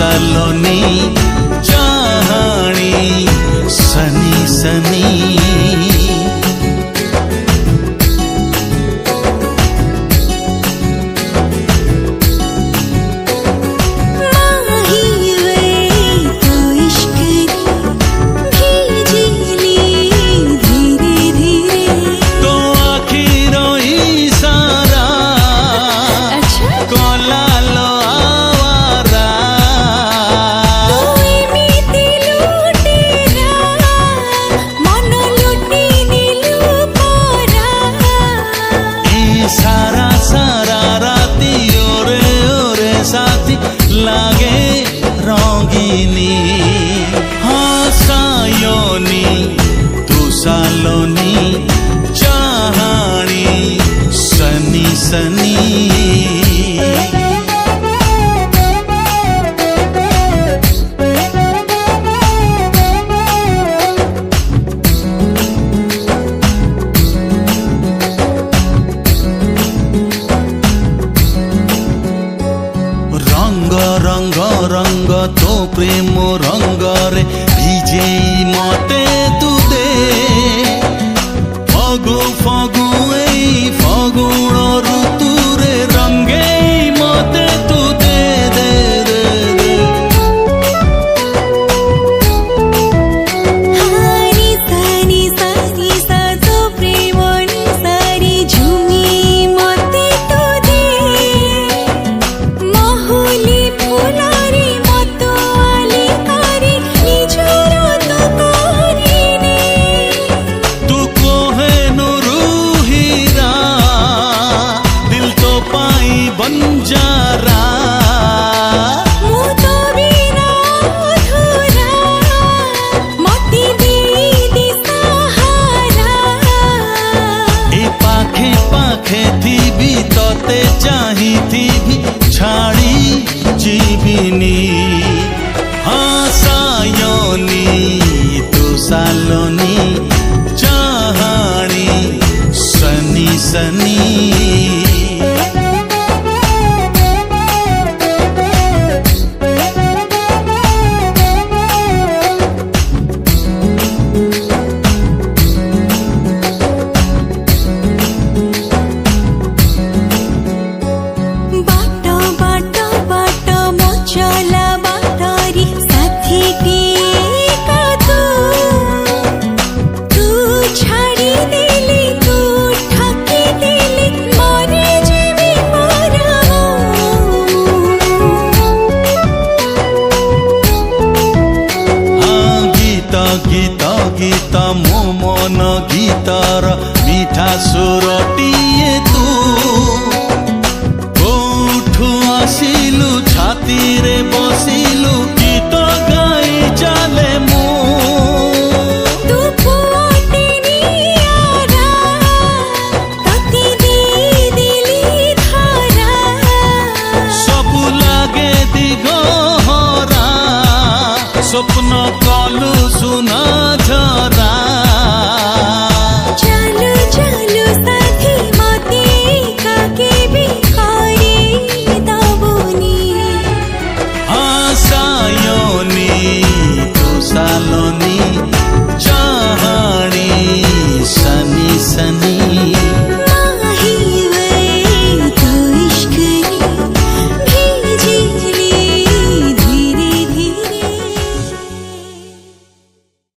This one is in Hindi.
सालोनी चाहानी सनी सनी लागे रंगीनी हाँ सायोनी तू सालोनी चाहानी सनी सनी रंग रंग तो प्रेम रंग रे भिजे मते तू दे फगु फगु फगुण ऋतु रे रंगे मते तू दे दे दे दे हानी सानी सानी सा तो प्रेम नि सारी झुमी मते तू दे मोहुली फुलारी मतवाली कारी निजर तो करिने तू कोहे हीरा दिल तो पाई बंजारा मु तो बिना अधूरा मती दे सहारा ए पाखे पाखे थी भी तोते चाही थी भी छाड़ी जीविनी हाँ सायोनी तू सालोनी चाहानी सनी सनी